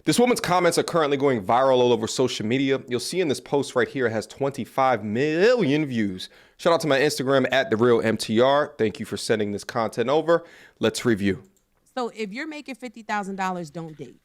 This woman's comments are currently going viral all over social media. You'll see in this post right here, it has 25 million views. Shout out to my Instagram at @TheRealMTR. Thank you for sending this content over. Let's review. So if you're making $50,000, don't date.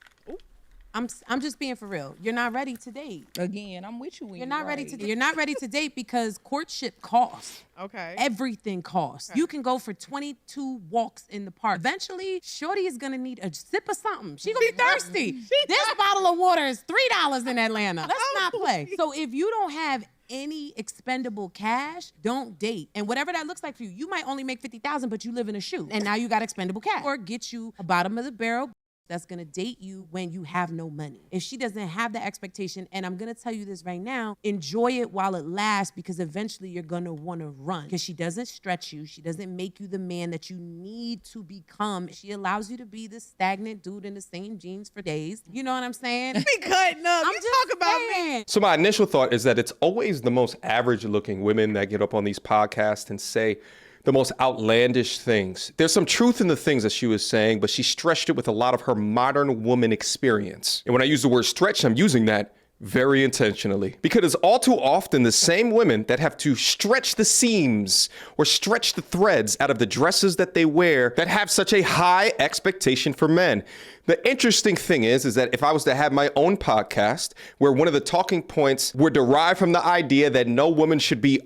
I'm just being for real. You're not ready to date. Again, I'm with you when you're not ready to. You're not ready to date because courtship costs. Okay. Everything costs. Okay. You can go for 22 walks in the park. Eventually, shorty is gonna need a sip of something. She gonna be thirsty. This bottle of water is $3 in Atlanta. Let's not play. So if you don't have any expendable cash, don't date. And whatever that looks like for you, you might only make 50,000, but you live in a shoe, and now you got expendable cash. Or get you a bottom of the barrel that's gonna date you when you have no money. If she doesn't have the expectation, and I'm gonna tell you this right now, enjoy it while it lasts, because eventually you're gonna wanna run. Because she doesn't stretch you, she doesn't make you the man that you need to become. She allows you to be this stagnant dude in the same jeans for days. You know what I'm saying? Be cutting up. You talk about me. So my initial thought is that it's always the most average looking women that get up on these podcasts and say the most outlandish things. There's some truth in the things that she was saying, but she stretched it with a lot of her modern woman experience. And when I use the word stretch, I'm using that very intentionally, because all too often the same women that have to stretch the seams or stretch the threads out of the dresses that they wear that have such a high expectation for men. The interesting thing is that if I was to have my own podcast where one of the talking points were derived from the idea that no woman should be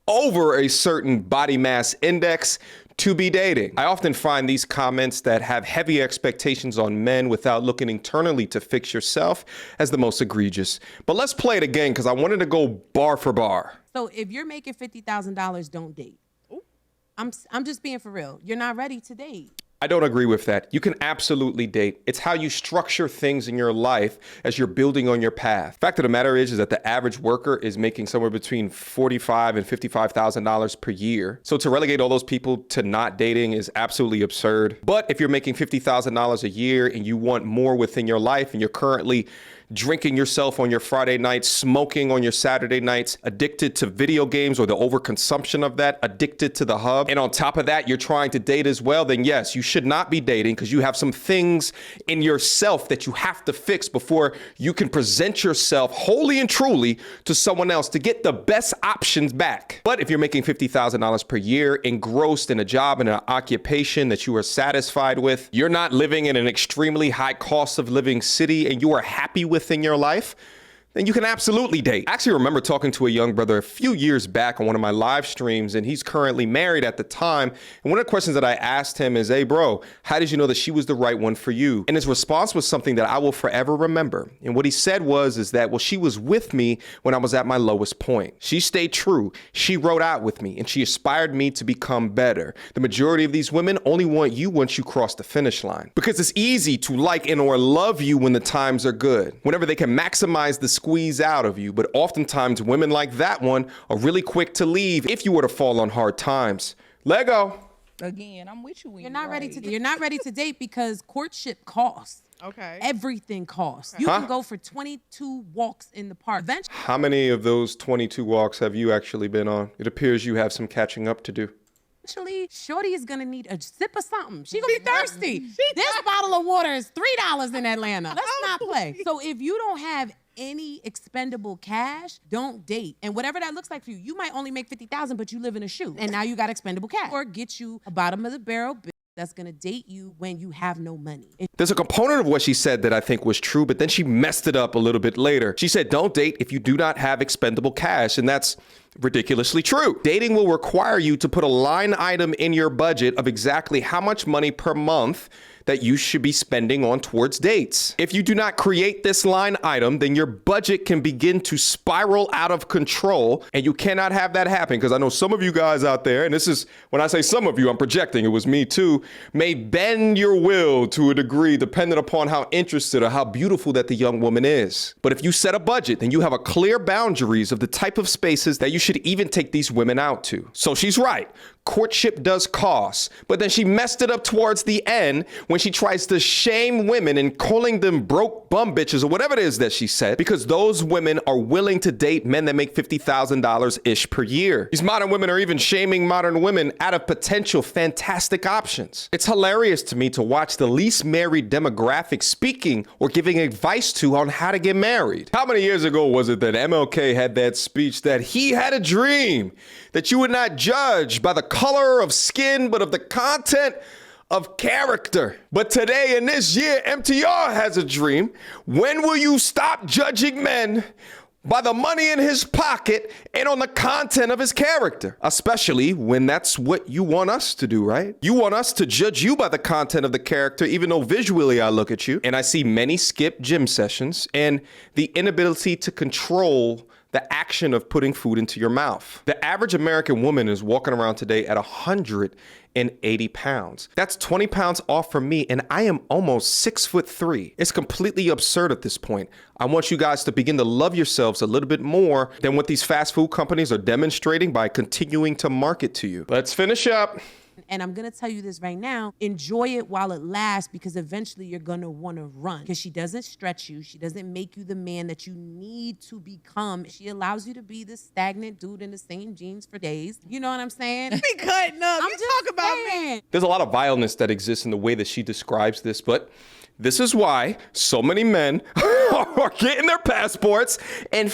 over a certain body mass index to be dating, I often find these comments that have heavy expectations on men without looking internally to fix yourself as the most egregious. But let's play it again, because I wanted to go bar for bar. So if you're making $50,000, don't date. I'm just being for real. You're not ready to date. I don't agree with that. You can absolutely date. It's how you structure things in your life as you're building on your path. Fact of the matter is that the average worker is making somewhere between $45,000 and $55,000 per year. So to relegate all those people to not dating is absolutely absurd. But if you're making $50,000 a year and you want more within your life, and you're currently drinking yourself on your Friday nights, smoking on your Saturday nights, addicted to video games or the overconsumption of that, addicted to the hub, and on top of that, you're trying to date as well, then yes, you should not be dating, because you have some things in yourself that you have to fix before you can present yourself wholly and truly to someone else to get the best options back. But if you're making $50,000 per year, engrossed in a job and an occupation that you are satisfied with, you're not living in an extremely high cost of living city, and you are happy within your life, then you can absolutely date. I actually remember talking to a young brother a few years back on one of my live streams, and he's currently married at the time. And one of the questions that I asked him is, hey bro, how did you know that she was the right one for you? And his response was something that I will forever remember. And what he said is that, well, she was with me when I was at my lowest point. She stayed true. She rode out with me, and she inspired me to become better. The majority of these women only want you once you cross the finish line, because it's easy to like and or love you when the times are good, whenever they can maximize the squeeze out of you. But oftentimes women like that one are really quick to leave if you were to fall on hard times. Lego. Again, I'm with you when you're not ready to. You're not ready to date because courtship costs. Okay. Everything costs. You can go for 22 walks in the park. Eventually, how many of those 22 walks have you actually been on? It appears you have some catching up to do. shorty is gonna need a sip of something. She gonna be thirsty. This bottle of water is $3 in Atlanta. Let's not play. So if you don't have any expendable cash, don't date. And whatever that looks like for you, you might only make 50,000, but you live in a shoe, and now you got expendable cash. Or get you a bottom of the barrel bitch that's gonna date you when you have no money. There's a component of what she said that I think was true, but then she messed it up a little bit later. She said, don't date if you do not have expendable cash, and that's ridiculously true. Dating will require you to put a line item in your budget of exactly how much money per month that you should be spending on towards dates. If you do not create this line item, then your budget can begin to spiral out of control, and you cannot have that happen, because I know some of you guys out there, and this is, when I say some of you, I'm projecting, it was me too, may bend your will to a degree dependent upon how interested or how beautiful that the young woman is. But if you set a budget, then you have a clear boundaries of the type of spaces that you should even take these women out to. So she's right. Courtship does cost, but then she messed it up towards the end when when she tries to shame women and calling them broke bum bitches or whatever it is that she said, because those women are willing to date men that make $50,000-ish per year. These modern women are even shaming modern women out of potential fantastic options. It's hilarious to me to watch the least married demographic speaking or giving advice to on how to get married. How many years ago was it that MLK had that speech that he had a dream that you would not judge by the color of skin, but of the content of character? But today in this year, MTR has a dream. When will you stop judging men by the money in his pocket and on the content of his character? Especially when that's what you want us to do, right? You want us to judge you by the content of the character, even though visually I look at you and I see many skip gym sessions and the inability to control the action of putting food into your mouth. The average American woman is walking around today at 180 pounds. That's 20 pounds off from me, and I am almost 6'3". It's completely absurd at this point. I want you guys to begin to love yourselves a little bit more than what these fast food companies are demonstrating by continuing to market to you. Let's finish up. And I'm going to tell you this right now, enjoy it while it lasts, because eventually you're going to want to run, because she doesn't stretch you. She doesn't make you the man that you need to become. She allows you to be this stagnant dude in the same jeans for days. You know what I'm saying? Be cutting up. I'm You just talk about saying. me. There's a lot of vileness that exists in the way that she describes this, but this is why so many men are getting their passports and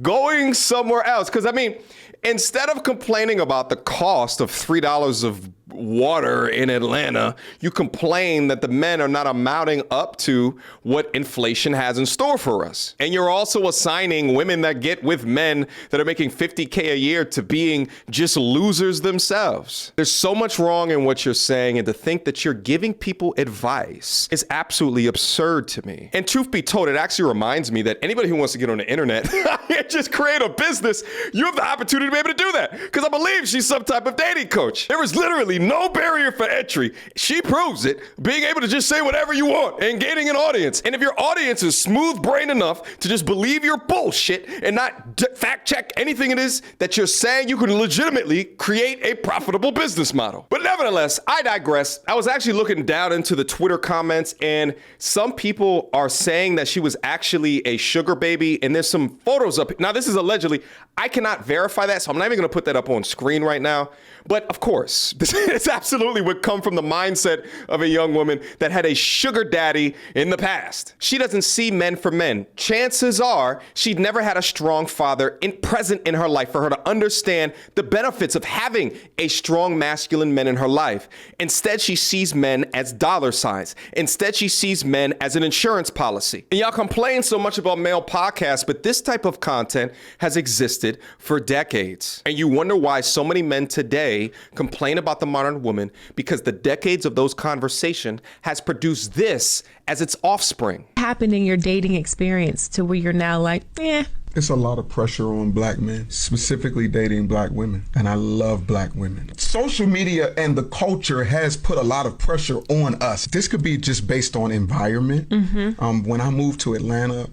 going somewhere else. Because, I mean, instead of complaining about the cost of $3 of water in Atlanta, you complain that the men are not amounting up to what inflation has in store for us. And you're also assigning women that get with men that are making $50K a year to being just losers themselves. There's so much wrong in what you're saying, and to think that you're giving people advice is absolutely absurd to me. And truth be told, it actually reminds me that anybody who wants to get on the internet and just create a business, you have the opportunity to be able to do that. Because I believe she's some type of dating coach. There is literally no barrier for entry. She proves it, being able to just say whatever you want and gaining an audience. And if your audience is smooth-brained enough to just believe your bullshit and not fact check anything it is that you're saying, you can legitimately create a profitable business model. But nevertheless, I digress. I was actually looking down into the Twitter comments, and some people are saying that she was actually a sugar baby, and there's some photos up. Now, this is allegedly. I cannot verify that, so I'm not even going to put that up on screen right now. But of course, this absolutely would come from the mindset of a young woman that had a sugar daddy in the past. She doesn't see men for men. Chances are she'd never had a strong father present in her life for her to understand the benefits of having a strong masculine man in her life. Instead, she sees men as dollar signs. Instead, she sees men as an insurance policy. And y'all complain so much about male podcasts, but this type of content has existed for decades. And you wonder why so many men today complain about the modern woman, because the decades of those conversations has produced this as its offspring. Happened in your dating experience to where you're now like, It's a lot of pressure on black men, specifically dating black women. And I love black women. Social media and the culture has put a lot of pressure on us. This could be just based on environment. When I moved to Atlanta,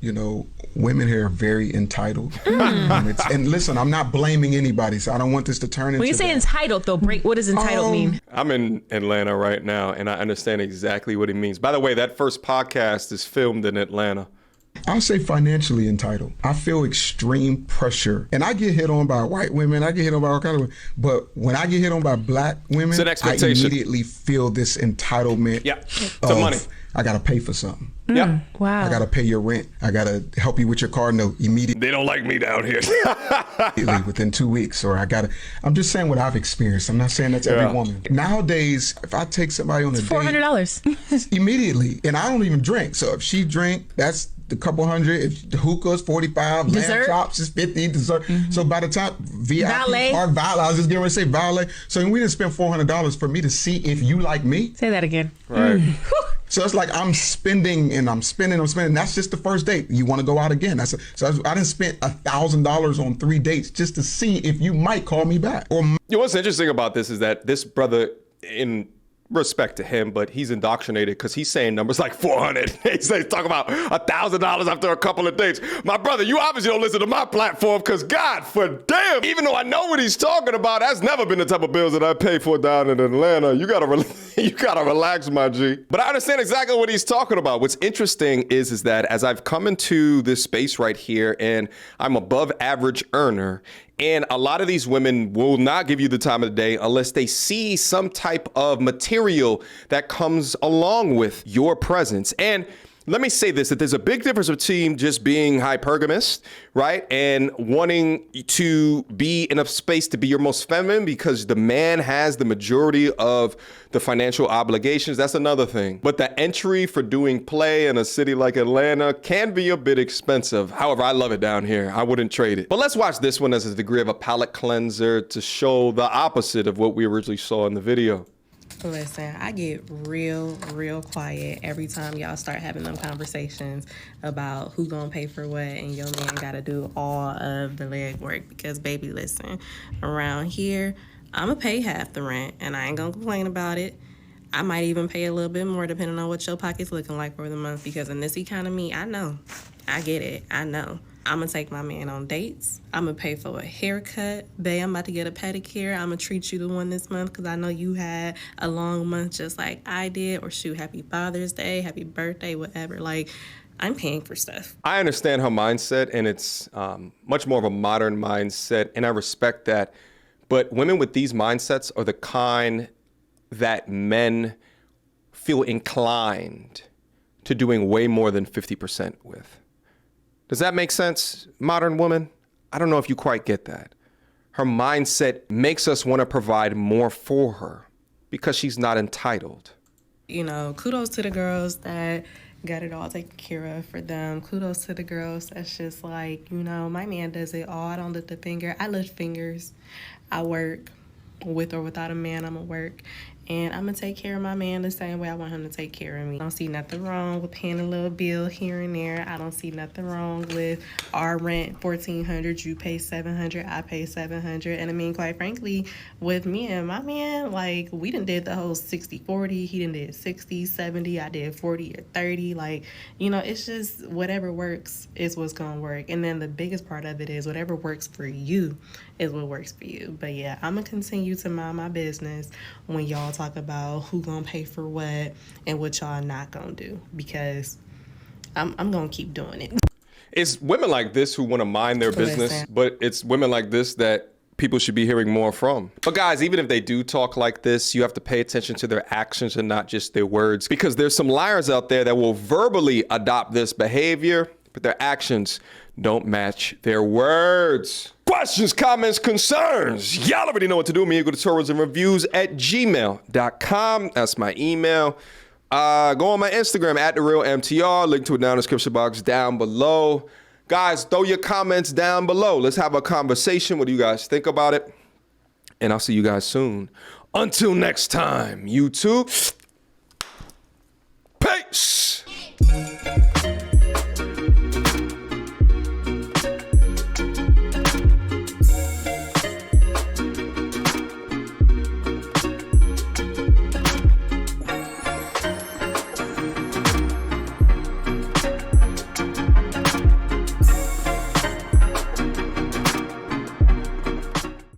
women here are very entitled. And listen, I'm not blaming anybody, so I don't want this to turn into when you say entitled though, what does entitled mean? I'm in Atlanta right now, and I understand exactly what he means. By the way, that first podcast is filmed in Atlanta. I'll say financially entitled. I feel extreme pressure. And I get hit on by white women. I get hit on by all kinds of women. But when I get hit on by black women, It's an expectation. I immediately feel this entitlement to money. I got to pay for something. Wow. I got to pay your rent. I got to help you with your car note immediately. They don't like me down here. Within 2 weeks. Or I'm just saying what I've experienced. I'm not saying that's every woman. Nowadays, if I take somebody on a date, $400 immediately, and I don't even drink. So if she drink, that's a couple hundred. If the hookah's 45, lamb chops is 50, dessert. So by the time VIP Valet. or valet, I was just getting ready to say valet. So we didn't spend $400 for me to see if you like me. Say that again. Right. So it's like I'm spending. That's just the first date. You want to go out again. So I didn't spend $1,000 on 3 dates just to see if you might call me back. Or What's interesting about this is that this brother, in respect to him, but he's indoctrinated because he's saying numbers like 400. He's talking about $1,000 after a couple of dates. My brother, you obviously don't listen to my platform because God for damn, even though I know what he's talking about, that's never been the type of bills that I pay for down in Atlanta. You gotta relax, my G. But I understand exactly what he's talking about. What's interesting is that as I've come into this space right here and I'm above average earner, and a lot of these women will not give you the time of the day unless they see some type of material that comes along with your presence. And let me say this, that there's a big difference between just being hypergamist, right? And wanting to be in a space to be your most feminine because the man has the majority of the financial obligations. That's another thing. But the entry for doing play in a city like Atlanta can be a bit expensive. However, I love it down here. I wouldn't trade it. But let's watch this one as a degree of a palate cleanser to show the opposite of what we originally saw in the video. Listen, I get real quiet every time y'all start having them conversations about who gonna pay for what and your man gotta do all of the leg work. Because baby, listen, around here, I'ma pay half the rent and I ain't gonna complain about it. I might even pay a little bit more depending on what your pocket's looking like for the month, because in this economy, I know. I get it. I know. I'm going to take my man on dates. I'm going to pay for a haircut. Babe, I'm about to get a pedicure. I'm going to treat you the one this month because I know you had a long month just like I did. Or shoot, happy Father's Day, happy birthday, whatever. Like, I'm paying for stuff. I understand her mindset, and it's much more of a modern mindset, and I respect that. But women with these mindsets are the kind that men feel inclined to doing way more than 50% with. Does that make sense, modern woman? I don't know if you quite get that. Her mindset makes us want to provide more for her because she's not entitled. You know, kudos to the girls that got it all taken care of for them. Kudos to the girls that's just like, you know, my man does it all. I don't lift a finger. I lift fingers. I work. With or without a man, I'm going to work. And I'm going to take care of my man the same way I want him to take care of me. I don't see nothing wrong with paying a little bill here and there. I don't see nothing wrong with our rent, $1,400, you pay $700, I pay $700. And I mean, quite frankly, with me and my man, like, we done did the whole 60-40. He done did 60-70. I did 40 or 30. Like, you know, it's just whatever works is what's going to work. And then the biggest part of it is whatever works for you is what works for you. But yeah, I'm going to continue to mind my business when y'all talk about who gonna pay for what and what y'all not gonna do, because I'm gonna keep doing it. It's women like this who want to mind their business, but it's women like this that people should be hearing more from. But guys, even if they do talk like this, you have to pay attention to their actions and not just their words, because there's some liars out there that will verbally adopt this behavior, but their actions don't match their words. Questions, comments, concerns. Y'all already know what to do. Me, go to tourismreviews@gmail.com. That's my email. Go on my Instagram @TheRealMTR. Link to it down in the description box down below. Guys, throw your comments down below. Let's have a conversation. What do you guys think about it? And I'll see you guys soon. Until next time, YouTube. Peace.